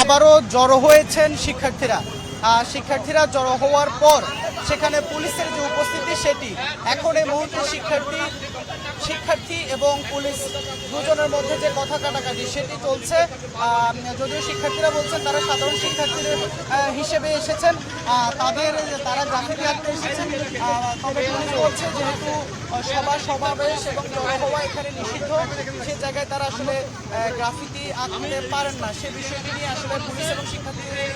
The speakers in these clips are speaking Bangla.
আবারও জড়ো হয়েছেন শিক্ষার্থীরা জড়ো হওয়ার পর সেখানে পুলিশের যে উপস্থিতি সেটি এখন এই মুহূর্তে শিক্ষার্থী এবং পুলিশ দুজনের মধ্যে যে কথা কাটাকাটি সেটি চলছে। যদিও শিক্ষার্থীরা বলছেন তারা সাধারণ শিক্ষার্থীদের হিসেবে এসেছেন, তারা গ্রাফিতি আঁকতে এসেছেন, তবে পুলিশ বলছে যেহেতু সমাবেশ এবং জড়ো হওয়া এখানে নিষিদ্ধ, সে জায়গায় তারা আসলে গ্রাফিতি আঁকতে পারেন না। সে বিষয়টি নিয়ে আসলে পুলিশ এবং শিক্ষার্থীদের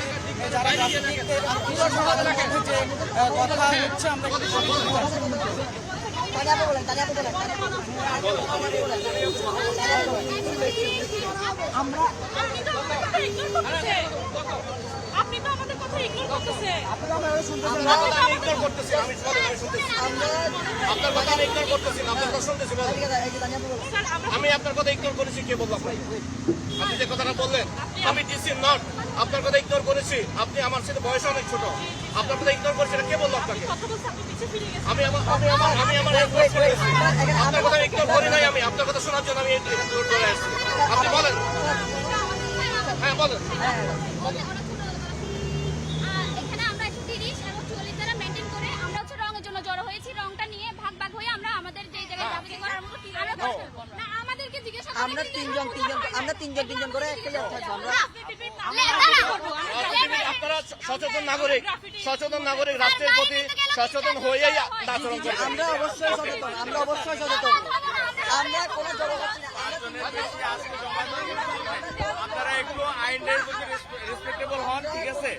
যারা গ্রাফিতি আঁকতে তাদের মধ্যে যে কথা হচ্ছে আমরা একটু আপনি তো আমাদের কথা ইগনোর করতেছেন। আমি আপনার কথা ইগনোর করেছি, কে বলবো? আপনি যে কথাটা বললেন আমি ডিসি নট, আপনার কথা ইগনোর করেছি। আপনি আমার সাথে বয়স অনেক ছোট, আপনার কথা ইগনোর করেছি, কে বললো আপনাকে? আমি আপনার কথা ইগনোর করি নাই, আমি আপনার কথা শোনার জন্য আমি চলে আসছি। আপনি বলেন, হ্যাঁ বলেন। এখানে আমরা 130 এবং 44 দ্বারা মেইনটেইন করে আমরা হচ্ছে রঙের জন্য জড়ো হয়েছি। রংটা নিয়ে ভাগ হয়ে আমরা আমাদের যে জায়গায় দাবি করার মতো না, আমাদেরকে জিজ্ঞাসা করেন। আমরা তিনজন করে একটা থাকবো। আপনারা সচেতন নাগরিক রাষ্ট্রের প্রতি সচেতন হয়েই আচরণ করবেন। আমরা অবশ্যই সচেতন। আমরা কোনো আপনারা এগুলো আইনের প্রতি রেসপেক্টেবল হন, ঠিক আছে?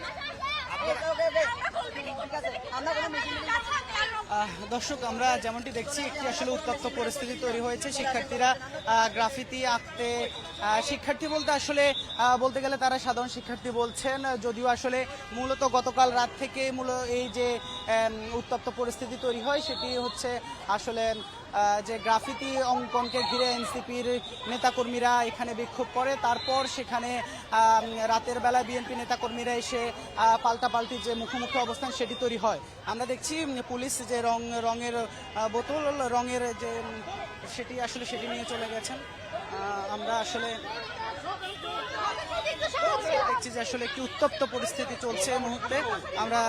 দর্শক, আমরা যেমনটি দেখছি একটি আসলে উত্তপ্ত পরিস্থিতি তৈরি হয়েছে। শিক্ষার্থীরা গ্রাফিতি আঁকতে, শিক্ষার্থী বলতে আসলে বলতে গেলে তারা সাধারণ শিক্ষার্থী বলছেন, যদিও আসলে মূলত গতকাল রাত থেকে এই যে উত্তপ্ত পরিস্থিতি তৈরি হয় সেটি হচ্ছে আসলে যে গ্রাফিতি অঙ্কনকে ঘিরে এনসিপির নেতাকর্মীরা এখানে বিক্ষোভ করে। তারপর সেখানে রাতের বেলায় বিএনপি নেতাকর্মীরা এসে পাল্টাপাল্টি যে মুখোমুখি অবস্থান সেটি তৈরি হয়। আমরা দেখছি পুলিশ যে রঙের বোতল রঙের যে সেটি নিয়ে চলে গেছেন। আমরা আসলে দেখছি যে আসলে একটি উত্তপ্ত পরিস্থিতি চলছে এই মুহূর্তে। আমরা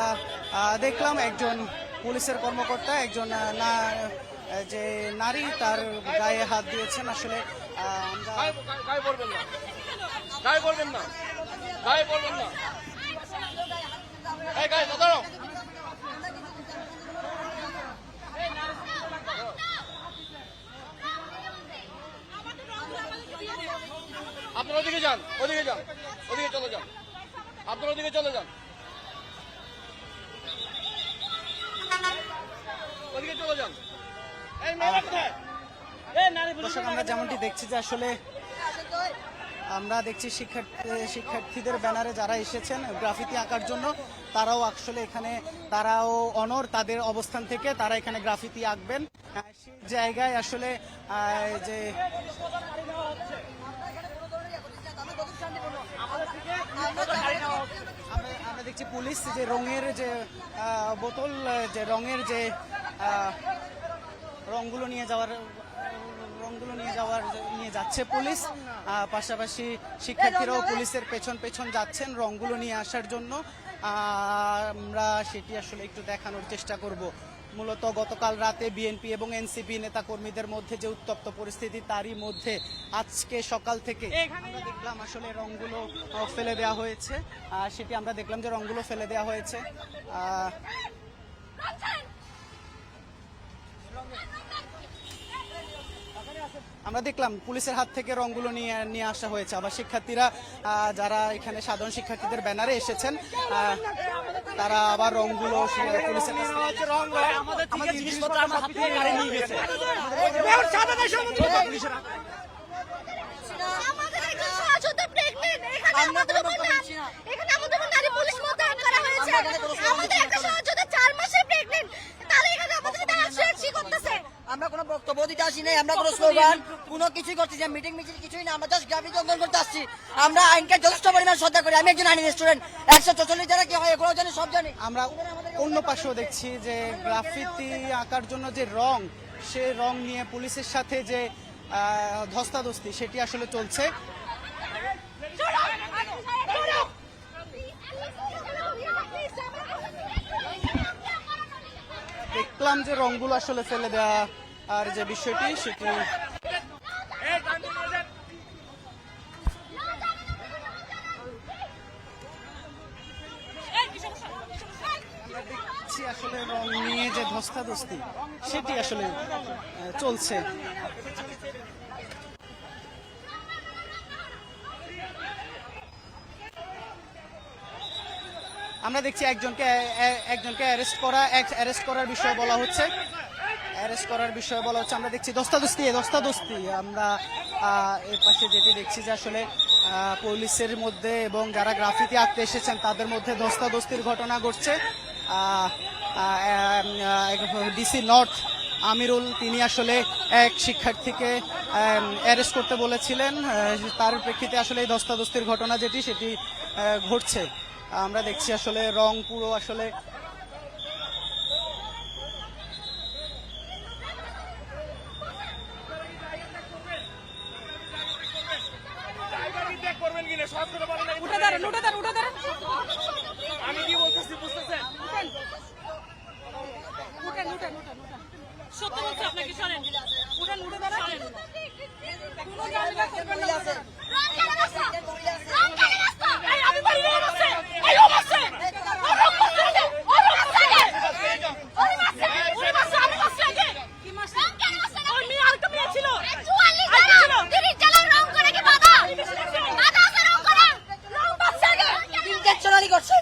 দেখলাম একজন পুলিশের কর্মকর্তা, একজন যে নারী, তার গায়ে হাত দিয়েছেন। আসলে আপনার ওদিকে যান, ওদিকে চলে যান, আপনার ওদিকে চলে যান, ওদিকে চলে যান। আমরা যেমনটি দেখছি যে আসলে আমরা দেখছি শিক্ষার্থীদের ব্যানারে যারা এসেছেন গ্রাফিতি আঁকার জন্য, তারাও আসলে এখানে অনড় তাদের অবস্থান থেকে তারা এখানে গ্রাফিতি আঁকবেন। সেই জায়গায় আসলে যে আমরা দেখছি পুলিশ যে রঙের যে বোতল, যে রঙের যে রংগুলো নিয়ে যাচ্ছে পুলিশ। পাশাপাশি শিক্ষার্থীরাও পুলিশের পেছন যাচ্ছেন রংগুলো নিয়ে আসার জন্য। আমরা সেটি আসলে একটু দেখানোর চেষ্টা করব। মূলত গতকাল রাতে বিএনপি এবং এনসিপি নেতাকর্মীদের মধ্যে যে উত্তপ্ত পরিস্থিতি, তারই মধ্যে আজকে সকাল থেকে আমরা দেখলাম আসলে রংগুলো ফেলে দেওয়া হয়েছে। সেটি আমরা দেখলাম যে রংগুলো ফেলে দেওয়া হয়েছে। আমরা দেখলাম পুলিশের হাত থেকে রংগুলো নিয়ে আসা হয়েছে। আবার শিক্ষার্থীরা যারা এখানে সাধারণ শিক্ষার্থীদের ব্যানারে এসেছেন, তারা আবার রংগুলো পুলিশের কাছ থেকে জিনিসপত্র আমরা হাত থেকে গাড়ি নিয়ে গেছে। আমরা কোনো বক্তব্য দিতে আসি নাই, আমরা কোনো স্লোগান কোনো কিছুই করছি না, মিটিং কিছুই না। আমরা জাস্ট গ্রাফিতি অঙ্কন করতে আসছি। আমরা আইনকে যথেষ্ট পরিমাণ শ্রদ্ধা করি। আমি একজন আইন স্টুডেন্ট। 144 যারা কি হয় এগুলো জানি, সব জানি। আমরা অন্য পাশেও দেখছি যে গ্রাফিতি আঁকার জন্য যে রং, সে রং নিয়ে পুলিশের সাথে যে ধস্তাধস্তি সেটি আসলে চলছে। দেখলাম যে রংগুলো আসলে ফেলে দেওয়া আর যে বিষয়টি সেটি দেখছি আসলে রং নিয়ে যে ধস্তাধস্তি সেটি আসলে চলছে। আমরা দেখছি একজনকে অ্যারেস্ট করার বিষয়ে বলা হচ্ছে, আমরা দেখছি ধস্তাধস্তি আমরা এর পাশে যেটি দেখছি যে আসলে পুলিশের মধ্যে এবং যারা গ্রাফিতি আঁকতে এসেছেন তাদের মধ্যে ধস্তাধস্তির ঘটনা ঘটছে। ডিসি নর্থ আমিরুল তিনি আসলে এক শিক্ষার্থীকে অ্যারেস্ট করতে বলেছিলেন, তার প্রেক্ষিতে আসলে এই ধস্তাধস্তির ঘটনা যেটি সেটি ঘটছে। আমরা দেখছি আসলে রং পুরো আসলে আমি কি বলতেছি বুঝতেছেন? সত্য বলছি আপনাকে, শোনেন উঠে দাঁড়ান। আমি বাড়ি রং আছে, এই রং আছে, ইন্টেনশনালি করছে।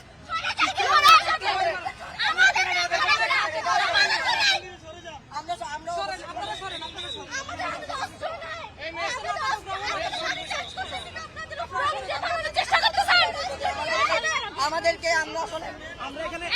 আমাদেরকে আমরা এখানে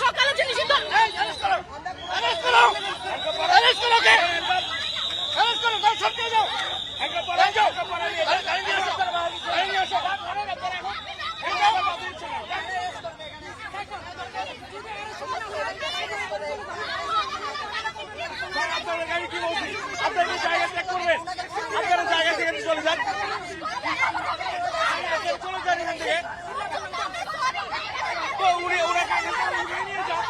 সকালে যে নিষিদ্ধ আপনাদের জায়গা ত্যাগ করবেন, আপনারা জায়গা থেকে চলে যান, চলে যান এখান থেকে। তো ওরা নিয়ে যান।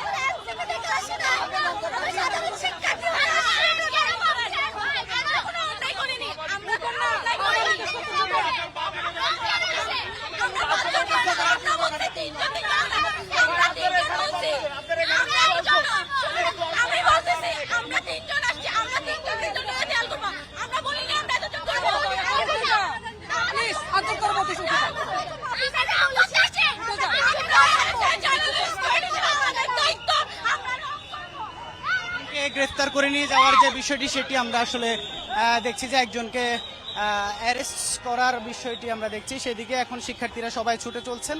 গ্রেফতার করে নিয়ে যাওয়ার যে বিষয়টি সেটি আমরা আসলে দেখছি যে একজনকে অ্যারেস্ট করার বিষয়টি আমরা দেখছি, সেদিকে এখন শিক্ষার্থীরা সবাই ছুটে চলছেন।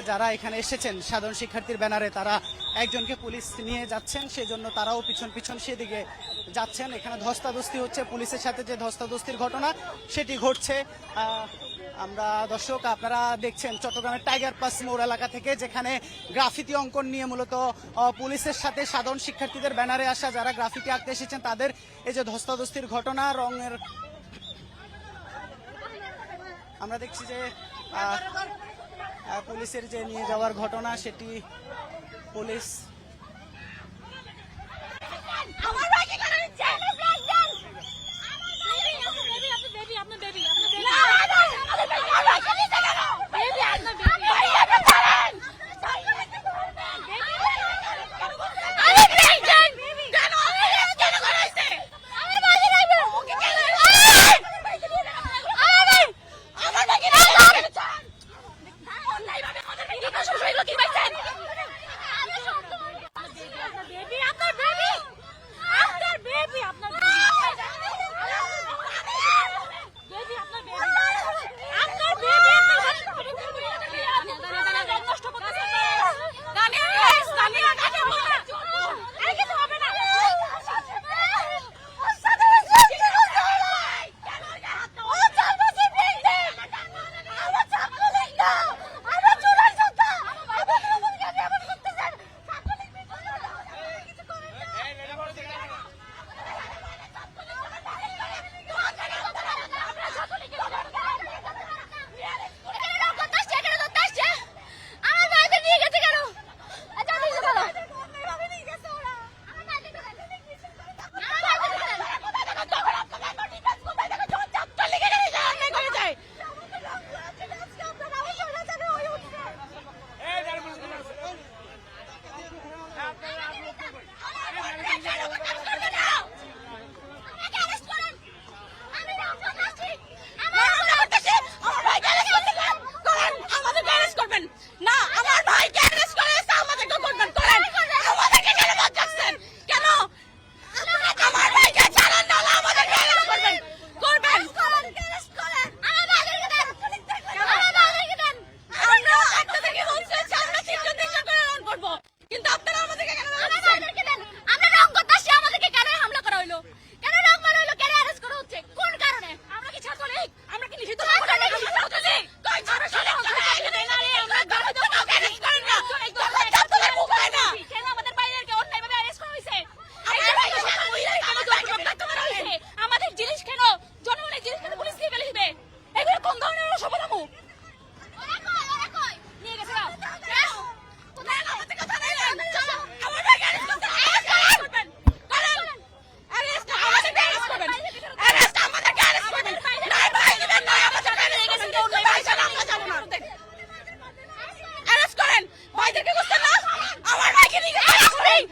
যারা এখানে এসেছেন সাধারণ শিক্ষার্থীর ব্যানারে তারা একজনকে পুলিশ নিয়ে যাচ্ছেন, সেজন্য তারাও পিছন পিছন সেদিকে যাচ্ছেন। এখানে ধস্তাধস্তি হচ্ছে, পুলিশের সাথে যে ধস্তাধস্তির ঘটনা সেটি ঘটছে। আমরা দর্শক আপনারা দেখছেন চট্টগ্রামের টাইগার প্লাস মোড় এলাকা থেকে, যেখানে গ্রাফিতি অঙ্কন নিয়ে মূলত পুলিশের সাথে সাধারণ শিক্ষার্থীদের ব্যানারে আসা যারা গ্রাফিতি আঁকতে এসেছেন তাদের এই যে ধস্তাধস্তির ঘটনা, রঙের আমরা দেখছি যে পুলিশের যে নিয়ে যাওয়ার ঘটনা সেটি পুলিশ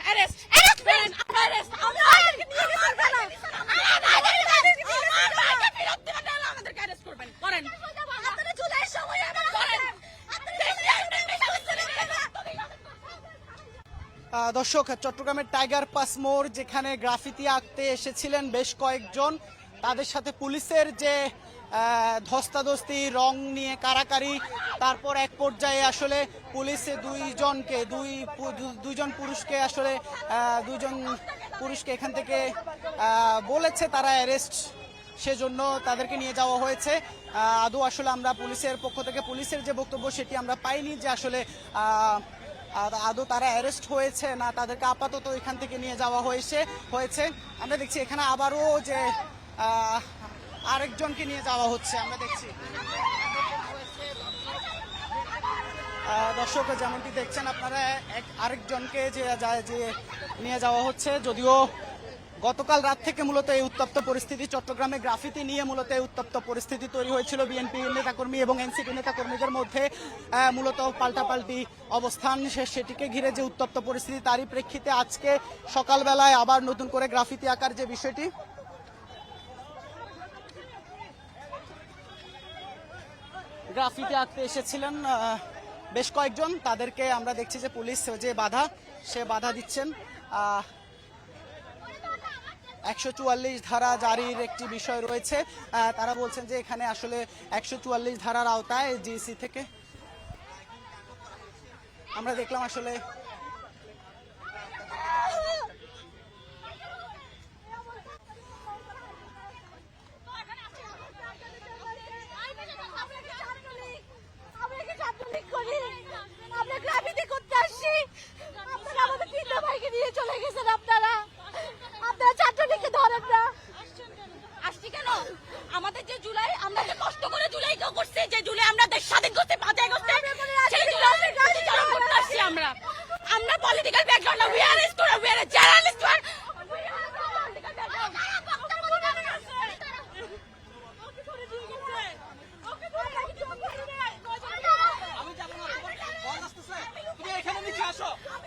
অ্যারেস্ট অ্যারেস্ট করেন অ্যারেস্ট আমরা আমাদেরকে নিয়ে গেছেন কেন আমাদেরকে ফেরত দিবেন না আমাদেরকে অ্যারেস্ট করবেন করেন আপনারা জুলাইয়ের সময় আবার করেন দর্শক, চট্টগ্রামের টাইগার পাস মোড় যেখানে গ্রাফিতি আঁকতে এসেছিলেন বেশ কয়েকজন, তাদের সাথে পুলিশের যে ধস্তাধস্তি, রং নিয়ে কারাকারি, তারপর এক পর্যায়ে আসলে পুলিশে দুইজন পুরুষকে এখান থেকে বলেছে তারা অ্যারেস্ট, সেজন্য তাদেরকে নিয়ে যাওয়া হয়েছে। আদৌ আসলে আমরা পুলিশের পক্ষ থেকে পুলিশের যে বক্তব্য সেটি আমরা পাইনি যে আসলে আদৌ তারা অ্যারেস্ট হয়েছে না তাদেরকে আপাতত এখান থেকে নিয়ে যাওয়া হয়েছে। আমরা দেখছি এখানে আবারও যে আরেকজনকে নিয়ে যাওয়া হচ্ছে, আমরা দেখছি। দর্শক, যেমনটি দেখছেন আপনারা, আরেকজনকে যে নিয়ে যাওয়া হচ্ছে। যদিও গতকাল রাত থেকে মূলত এই উত্তপ্ত পরিস্থিতি, চট্টগ্রামে গ্রাফিতি নিয়ে মূলত এই উত্তপ্ত পরিস্থিতি তৈরি হয়েছিল বিএনপি নেতাকর্মী এবং এনসিপি নেতাকর্মীদের মধ্যে মূলত পাল্টাপাল্টি অবস্থান, সেটিকে ঘিরে যে উত্তপ্ত পরিস্থিতি, তারই প্রেক্ষিতে আজকে সকালবেলায় আবার নতুন করে গ্রাফিতি আঁকার যে বিষয়টি, গ্রাফিতি আঁকতে এসেছিলেন বেশ কয়েকজন, তাদেরকে আমরা দেখছি যে পুলিশ যে বাধা দিচ্ছেন। 144 ধারা জারির একটি বিষয় রয়েছে, তারা বলছেন যে এখানে আসলে 144 ধারার আওতায় জিসি থেকে আমরা দেখলাম আসলে আমাদের যে জুলাই, আমরা যে কষ্ট করে জুলাই করছি, যে জুলাই আমরা দেশ স্বাধীন করছি 5 আগস্টে, সেই জুলাই করতে আসছি আমরা পলিটিক্যাল ব্যাকগ্রাউন্ড না, we are student, we are journalist,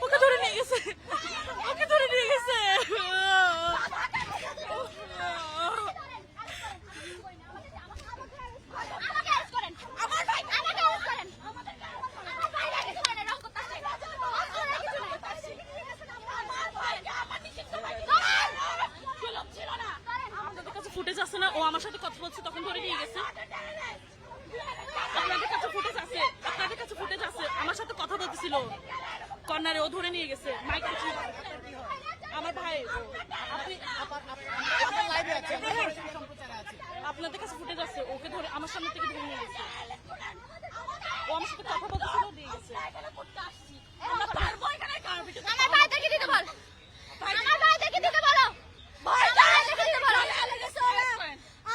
ওকে ধরে নিয়ে গেছে। ফুটেজ আছে না, ও আমার সাথে কথা বলছে তখন ধরে নিয়ে গেছে। আপনাদের কাছে ফুটেজ আছে, আমার সাথে কথা বলতেছিল কর্নারে, ও ধরে নিয়ে গেছে। মাইক আমার ভাই, আপনাদের কাছে ফুটেজ আছে, ওকে ধরে আমার সামনে থেকে ধরে নিয়ে গেছে। ও আমার সাথে কথা বলতেছিল, দিয়ে গেছে।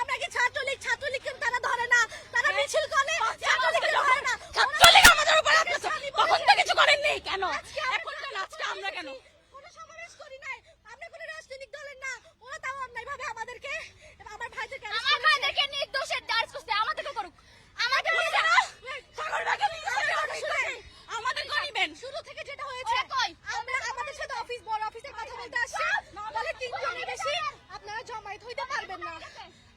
আমরা কি ছাত্রলীগ তারা ধরে না, তারা মিছিল করে, ছাত্রলীগ আমাদের উপর তখন তো কিছু করেননি কেন, এখন কেন, আজকে আমরা কেন কোনো সমাবেশ করি নাই, আমরা কোনো রাজনৈতিক দলের না, ওরা তাও অন্যায় ভাবে আমাদেরকে নির্দোষের দাঁড় করতে, আমাদেরকে করুক, আমাদের গরিবেন শুরু থেকে যেটা হয়েছে। আমরা আমাদের সাথে বড় অফিসে কথা বলতে আসছি, বলে 3 জনের বেশি আপনারা জমায়েত হইতে পারবেন না।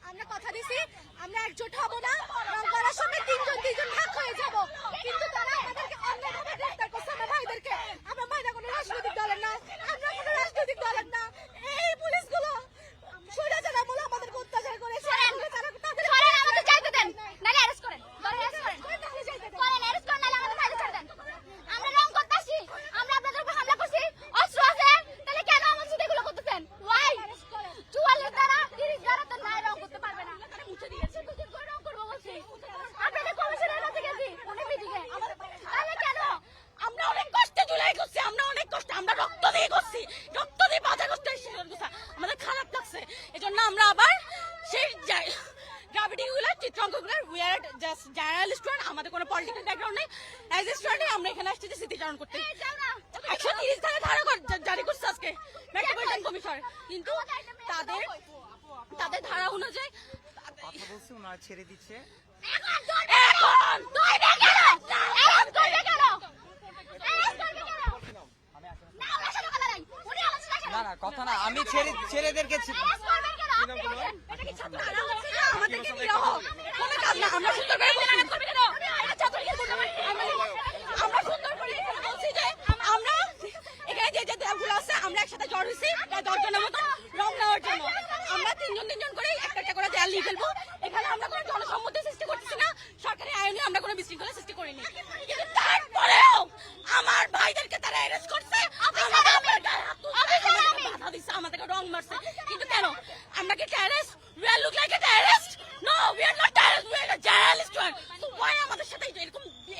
আমরা কথা দিছি আমরা একজোট হব না, রং করার সময় 3 জন ভাগ হয়ে যাব, কিন্তু তারা আমাদেরকে অন্যভাবে গ্রেফতার করছে। আমার ভাইদেরকে, আমরা ভাইরা কোনো রাজনৈতিক দলের না, আমরা কোনো রাজনৈতিক দলের না। এই পুলিশগুলো স্বৈরাচারমূলক আমাদেরকে অত্যাচার করেছে। আমাদের চাইতে দেন, নালে অ্যারেস্ট করেন, আমরা রং করতেছি, আমরা আপনাদের উপর হামলা করছি, অস্ত্র আছে, তাহলে কেন আমার সাথে এগুলো করতেছেন? ওয়াই 44 দ্বারা 30 দ্বারা তো নাই, রং করতে পারবে না, মুছে দিয়েছে, দুদিন করে রং করবো বলছি। আপনাদের কমিশনের কাছে গেছি উনি মিটিংয়ে, তাহলে কেন? আমরা অনেক কষ্টে জুলাই করছি, আমরা রক্ত দিয়ে করছি, রক্ত দিয়ে 5 আগস্টে আমাদের খারাপ লাগছে, এজন্য আমরা আবার সেই গ্রাভিটিগুলো, চিত্রাঙ্কগুলো, উই আর জাস্ট জার্নালিস্ট, আমাদের কোনো পলিটিক্যাল ব্যাকগ্রাউন্ড নেই, অ্যাজ এ স্টুডেন্ট আমরা এখানে আসছি যে স্মৃতিচারণ করতে। 130 ধারা জারি করছে আজকে মেট্রোপলিটন কমিশন, কিন্তু তাদের ধারা অনুযায়ী কথা বলছি, ওনারা ছেড়ে দিচ্ছে। এখন না না কথা না, আমি ছেলেদেরকে Arrest করবেন কেন? আপনি বলেন। এটা কি ছাত্র আমাদেরকে নিরহ কোনো কাজ না, আমরা সুন্দর করে আঘাত করবে কেন? এটা ছাত্রলীগের গুন্ডা বাহিনী। আমরা সুন্দর করে এখানে বলছি যে আমরা এখানে যে দেয়ালগুলো আছে আমরা একসাথে জড় হয়েছি প্রায় 10 জনের মতো রং নেওয়ার জন্য। আমরা তিনজন করে একটা করে দেয়াল নিয়ে ফেলবো। এখানে আমরা কোনো জনসম্মতি সৃষ্টি করতেছি না, সরকারি আইনে আমরা কোনো বিশৃঙ্খলা সৃষ্টি করিনি, কিন্তু তারপরেও আমার ভাইদেরকে তারা অ্যারেস্ট করছে, আমাদের গায়ে হাত তুলছে, আমাদেরকে বাধা দিচ্ছে, আমাদেরকে রং মারছে। কিন্তু কেন? আমরা কি terrorist? We are look like a terrorist? No, we are not terrorists, we are a journalist one. So why আমাদের সাথে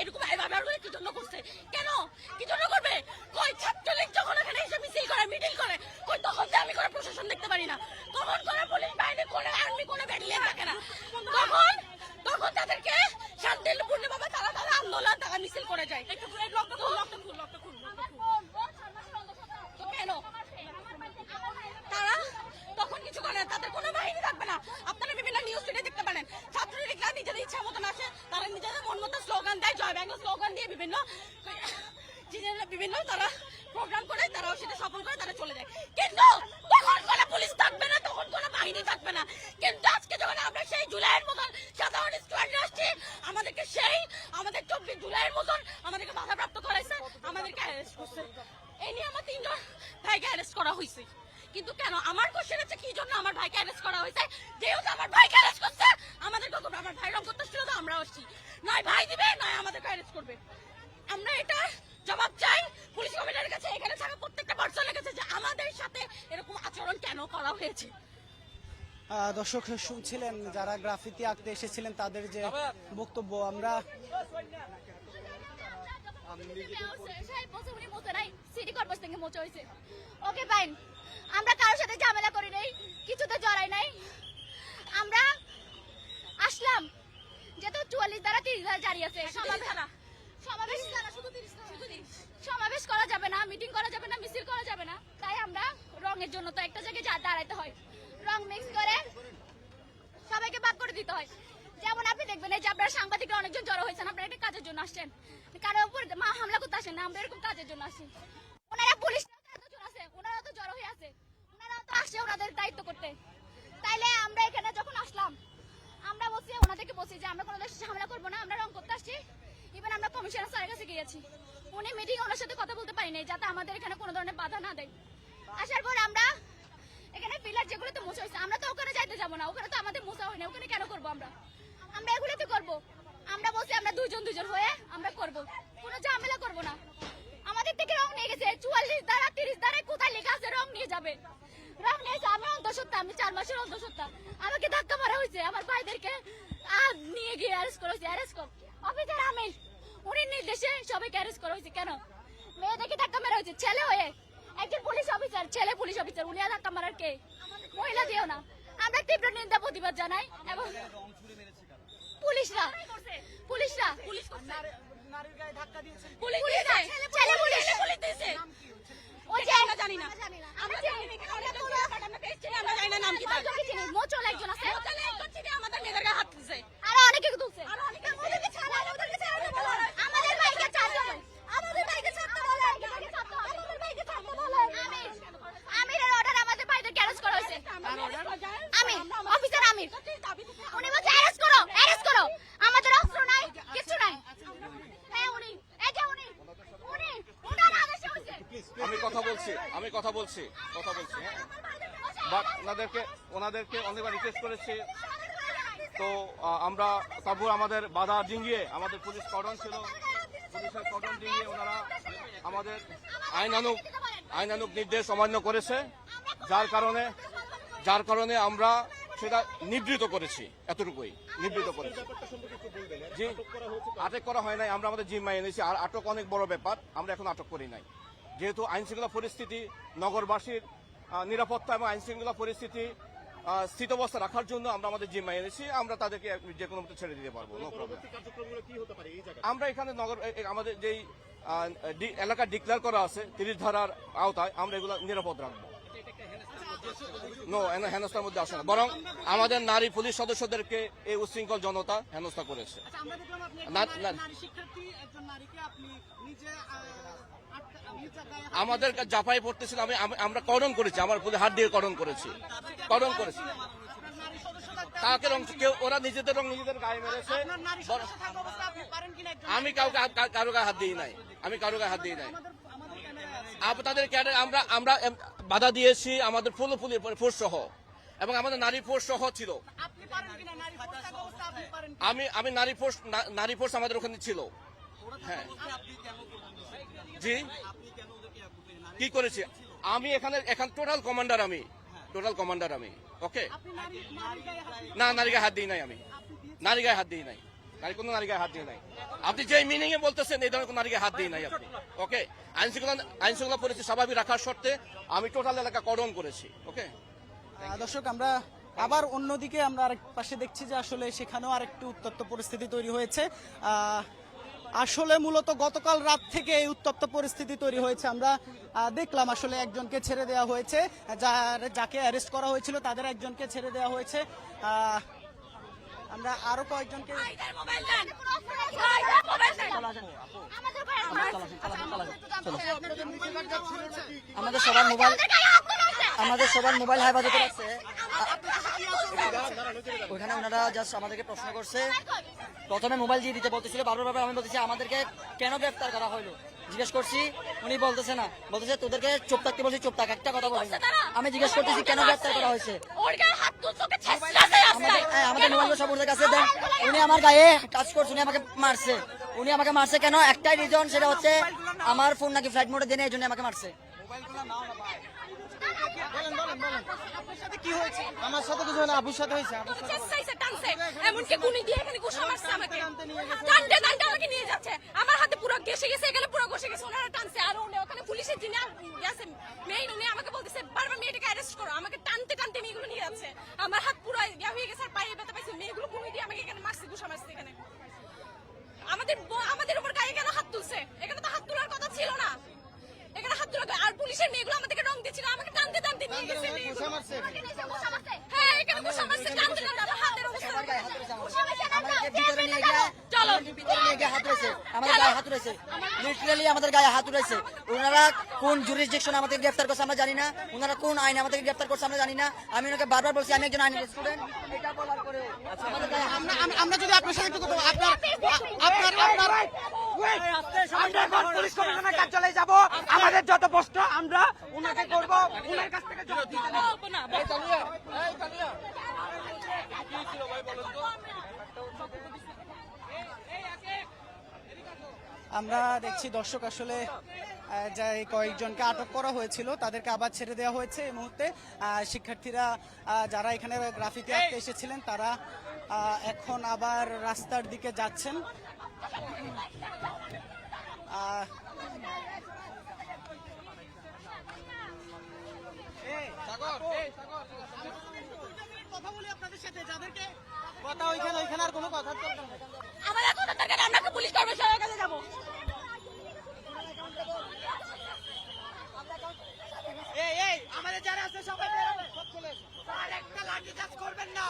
এরকম ব্যবহার করে কি জন্য করছে? কেন? কি জন্য করবে? কই ছাত্রলীগ যখন এখানে এসে মিছিল করে, মিটিং করে, কই তখন তো আমি কোনো প্রশাসন দেখতে পারি না, তখন কোনো পুলিশ বাহিনী, কোনো আর্মি, কোনো ব্যাটালিয়ন থাকে না, তখন তাদেরকে শান্তিপূর্ণভাবে তারা আন্দোলন, তারা মিছিল করে যায়। তো কেন তারা তখন কিছু করে না? তাদের কোনো বাহিনী থাকবে না। আপনারা বিভিন্ন নিউজ ফিডে দেখতে পারেন, ছাত্রলীগরা নিজেদের ইচ্ছা মতন আসে, তারা নিজেদের মন মতো স্লোগান দেয়, জয় বাংলা স্লোগান দিয়ে বিভিন্ন তারা প্রোগ্রাম করে, তারাও সেটা সফল করে, তারা চলে যায়। কিন্তু তখন কোনো পুলিশ থাকবে না, তখন কোনো বাহিনী থাকবে না। কিন্তু আজকে যখন আমরা সেই জুলাইয়ের মতন সাধারণ স্টুডেন্ট আসছি, আমাদেরকে আমাদের 24 জুলাইয়ের মতন আমাদেরকে বাধাপ্রাপ্ত করাইছে, আমাদেরকে অ্যারেস্ট করছে। এই নিয়ে আমার 3 জন ভাইকে অ্যারেস্ট করা হয়েছে। কিন্তু কেন? আমার কোশ্চেন হচ্ছে কি জন্য আমার ভাইকে অ্যারেস্ট করা হয়েছে? যেহেতু আমার ভাইকে অ্যারেস্ট করছে, আমাদেরকে আমার ভাই রং করতে ছিল, তো আমরা আসছি, নয় ভাই দিবে নয় আমাদেরকে অ্যারেস্ট করবে। আমরা এটা জবাব চাই পুলিশ কমিশনারের কাছে, এখানে থাকা প্রত্যেকটা পার্সনের কাছে, যে আমাদের সাথে এরকম আচরণ কেন করা হয়েছে। দর্শক শুনছিলেন যারা গ্রাফিতি আঁকতে এসেছিলেন তাদের যে বক্তব্য। আমরা ওকে ফাইন, আমরা কারোর সাথে ঝামেলা করি নাই, কিছুতে জড়াই নাই। আমরা আসলাম যেহেতু 44 দ্বারা 30 ধারা জারি আছে, সমাবেশ করা যাবে না, মিটিং করা যাবে না, মিছিল করা যাবে না, তাই আমরা রঙের জন্য তো একটা জায়গায় দাঁড়াইতে হয়, রং মিক্স করে সবাইকে ভাগ করে দিতে হয়। যেমন আপনি দেখবেন এই যে আপনারা সাংবাদিকরা অনেকজন জড়ো হয়েছেন, আপনারা একটা কাজের জন্য আসছেন, কারো উপর হামলা করতে আসেন না, আমরা এরকম কাজের জন্য আসি। ওনারা পুলিশ আছে, ওনারা তো জড়ো হয়ে আছে, ওনারা তো আসছে ওনাদের দায়িত্ব করতে। তাইলে আমরা এখানে যখন আসলাম, আমরা বলছি ওনাদেরকে বলছি যে আমরা কোনো দেশে ঝামেলা করবো না, আমরা রং করতে আসছি। ইভেন আমরা কমিশনার স্যারের কাছে গিয়েছি, উনি মিটিং ওনার সাথে কথা বলতে পারিনি, যাতে আমাদের এখানে কোনো ধরনের বাধা না দেয়। আসার পর আমরা এখানে পিলার যেগুলোতে মোছা হয়েছে, আমরা তো ওখানে যাইতে যাবো না, ওখানে তো আমাদের মোছা হয় না, ওখানে কেন করবো? আমরা এগুলোতে করবো। আমরা বলছি আমরা দুজন হয়ে আমরা করবো, কোনো ঝামেলা করবো না। আমাদের থেকে রং নিয়ে গেছে 44 দ্বারা 30 দ্বারা, কোথায় লেখা আছে রং নিয়ে যাবে? রং নিয়েছে, আমি অন্তঃসত্ত্বা, আমি 4 মাসের অন্তঃসত্ত্বা, আমাকে ধাক্কা মারা হয়েছে, আমার ভাইদেরকে নিয়ে গিয়ে অ্যারেস্ট করা হয়েছে। অ্যারেস্ট কর অফিসার আমির, উনি নির্দেশে সবাইকে অ্যারেস্ট করা হয়েছে। কেন? মেয়েদেরকে ধাক্কা মারা হয়েছে, ছেলে হয়ে একজন পুলিশ অফিসার, ছেলে পুলিশ অফিসার, উনি আর ধাক্কা মারার কে? মহিলা দিও না। আমরা তীব্র নিন্দা প্রতিবাদ জানাই। এবং পুলিশরা ওই যে আমরা জানি না, আমরা জানি না নাম কি তার, মোচল একজন আছে, আমাদের মেয়েদের হাত তুলছে, আরো অনেকে তুলছে, আমাদের ভাইকে ছাড়তে বলে, আমিরের অর্ডার আমাদের ভাইদের অ্যারেস্ট করা হয়েছে। আমির অফিসার আমির, উনি বলছে অ্যারেস্ট করো, আমাদের অস্ত্র নাই, কিছু নাই। হ্যাঁ উনি ওনার আদেশে হয়েছে। আমি কথা বলছি হ্যাঁ, বাট ওনাদেরকে অনেকবার রিকোয়েস্ট করেছি, তো আমরা তারপর আমাদের বাধা ডিঙ্গিয়ে, আমাদের পুলিশ কর্ডন ছিল, পুলিশের কর্ডন ডিঙ্গিয়ে ওনারা আমাদের আইনানুগ নির্দেশ অমান্য করেছে, যার কারণে আমরা সেটা নিবৃত করেছি, এতটুকুই নিবৃত করেছি। জি, আটক করা হয় নাই, আমরা আমাদের জিম্মায় এনেছি, আর আটক অনেক বড় ব্যাপার, আমরা এখন আটক করি নাই, যেহেতু আইনশৃঙ্খলা পরিস্থিতি, নগরবাসীর নিরাপত্তা এবং আইনশৃঙ্খলা পরিস্থিতি স্থিতাবস্থা রাখার জন্য আমরা আমাদের জিম্মায় এনেছি, আমরা তাদেরকে যে কোনো মতো ছেড়ে দিতে পারবো, নো প্রবলেম। আমরা এখানে আমাদের যেই এলাকা ডিক্লেয়ার করা আছে 30 ধারার আওতায়, আমরা এগুলো নিরাপদ রাখবো। হেনস্থার মধ্যে আসে না, বরং আমাদের নারী পুলিশ সদস্যদেরকে এই উশৃঙ্খল জনতা হেনস্থা করেছে। আমাদের জাফাই পড়তেছিল, আমরা করণ করেছি, আমার বলে হাত দিয়ে করণ করেছি। তাকে রং কেউ ওরা নিজেদের রং নিজেদের গায়ে মেরেছে। আমি কারো গায়ে হাত দিই নাই, তাদের আমরা বাধা দিয়েছি, আমাদের ফুলফুলি ফোর্স সহ এবং আমাদের নারী ফোর্স সহ ছিল। আমি নারী ফোর্স আমাদের ওখানে ছিল। হ্যাঁ জি, কি করেছি আমি এখানে টোটাল কমান্ডার আমি। ওকে, না নারী গায়ে হাত দিই নাই, আমি নারী গায়ে হাত দিই নাই, কোনো নারী গায়ে হাত দিই নাই। আপনি যে মিনিং এ বলতেছেন এই ধরনের কোনো নারী গায়ে হাত দিই নাই আপনি। ওকে, আইনশৃঙ্খলা পরিস্থিতি স্বাভাবিক রাখার শর্তে আমি টোটাল এলাকা করণ করেছি। ওকে দর্শক, আমরা আবার অন্যদিকে আমরা আরেক পাশে দেখছি যে আসলে সেখানেও আরেকটু উত্তপ্ত পরিস্থিতি তৈরি হয়েছে। আসলে মূলত গতকাল রাত থেকে এই উত্তপ্ত পরিস্থিতি তৈরি হয়েছে। আমরা দেখলাম আসলে একজনকে ছেড়ে দেওয়া হয়েছে, যাকে অ্যারেস্ট করা হয়েছিল তাদের একজনকে ছেড়ে দেওয়া হয়েছে। আমরা আরো কয়েকজনকে আমাদের সবার মোবাইল হেফাজতে আছে। ওখানে ওনারা জাস্ট আমাদেরকে প্রশ্ন করছে, প্রথমে মোবাইল দিয়ে দিতে বলতেছিল, বারবার আমি বলতেছি আমাদেরকে কেন গ্রেফতার করা হলো, জিজ্ঞেস করছি, উনি বলতেছে তোদেরকে চুপ থাকতে বলছি, চুপ থাক, একটা কথা বলি। আমি জিজ্ঞেস করতেছি কেন গ্রেফতার করা হয়েছে, আমাদের মোবাইল সব ওদের কাছে দেন। উনি আমার গায়ে টাচ করছে, উনি আমাকে মারছে কেন, একটাই রিজন, সেটা হচ্ছে আমার ফোন নাকি ফ্লাইট মোডে দেনে, এই জন্য আমাকে মারছে। কি হয়েছে? আমার সাথে কিছু না, আবুর সাথে হয়েছে। এমনকি গুনি দিয়ে এখানে ঘুষা মারছে আমাকে, টানতে আমাকে নিয়ে যাচ্ছে, আমার হাতে পুরো ঘেসে গেছে, এখানে পুরো ঘষে গেছে, ওনারা টানছে। আর ওখানে পুলিশের যিনি গেছে মেইন, উনি আমাকে বলতেছে বারবার মেয়েটাকে অ্যারেস্ট করো, আমাকে টানতে মেয়েগুলো নিয়ে যাচ্ছে, আমার হাত পুরো ইয়া হয়ে গেছে, আর পায়ে ব্যথা পাইছে, মেয়েগুলো গুনি দিয়ে আমাকে এখানে মারছে, ঘুষা মারছে। এখানে আমাদের উপর গায়ে কেন হাত তুলছে? এখানে তো হাত তোলার কথা ছিল না, এখানে হাত তোলা। আর পুলিশের মেয়েগুলো আমাদেরকে রং দিচ্ছিল, আমাকে টানতে নিয়ে গেছে। হ্যাঁ, এখানে ঘুষা মারছে, টানতে আমার হাতের অবস্থা। আমাদের গায়ে হাত উঠেছে। ওনারা কোন জুরিসডিকশন আমাদের গ্রেফতার করছে আমরা জানি না, ওনারা কোন আইনে আমাদের গ্রেফতার করছে আমরা জানি না। আমি ওনাকে বারবার বলছি আমি একজন আইনের স্টুডেন্ট, এটা বলার পরেও আমরা যদি আপনার সাথে একটু পুলিশ কমিশনের কার্যালয়ে যাব, আমাদের যত প্রশ্ন আমরা ওনাকে করব, ওনার কাছ থেকে জবাব দিতে আমরা দেখছি দর্শক আসলে যে কয়েকজনকে আটক করা হয়েছিল তাদেরকে আবার ছেড়ে দেওয়া হয়েছে এই মুহূর্তে। শিক্ষার্থীরা যারা এখানে গ্রাফিতি আঁকতে এসেছিলেন তারা এখন আবার রাস্তার দিকে যাচ্ছেন। কথা বলি আপনাদের সাথে, যাদেরকে কথা ওইখানে আর কোনো কথা চলবে না। আমাদের কথা দরকার, আমরা কি পুলিশ কর্মচারীর কাছে যাব? আমাদের যারা আছে সবাই বেরোবে, সব চলে এসো, আর একটা লাঠি চার্জ করবেন না।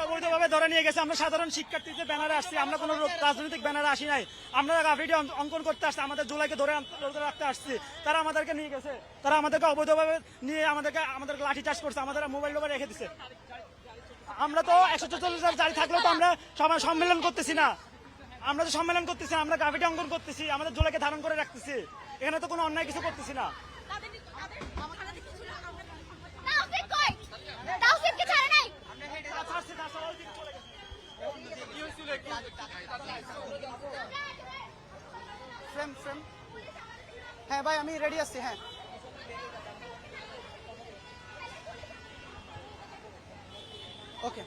অবৈধভাবে ধরে নিয়ে গেছে। আমরা সাধারণ শিক্ষার্থীদের ব্যানারে আসছি, আমরা কোনো রাজনৈতিক ব্যানারে আসি নাই, আমরা গ্রাফিটি অঙ্কন করতে আসছি, আমাদের জুলাইকে ধরে রাখতে আসছি। তারা আমাদেরকে নিয়ে গেছে, তারা আমাদেরকে অবৈধভাবে নিয়ে আমাদের লাঠি চার্জ করছে, আমাদের মোবাইল টোবাইল রেখে দিচ্ছে। আমরা তো 144 জারি থাকলেও তো আমরা সবাই সম্মেলন করতেছি না, আমরা গ্রাফিটি অঙ্কন করতেছি, আমাদের জুলাইকে ধারণ করে রাখতেছি, এখানে তো কোনো অন্যায় কিছু করতেছি না। হ্যাঁ ভাই, আমি রেডি আছি। হ্যাঁ, ওকে।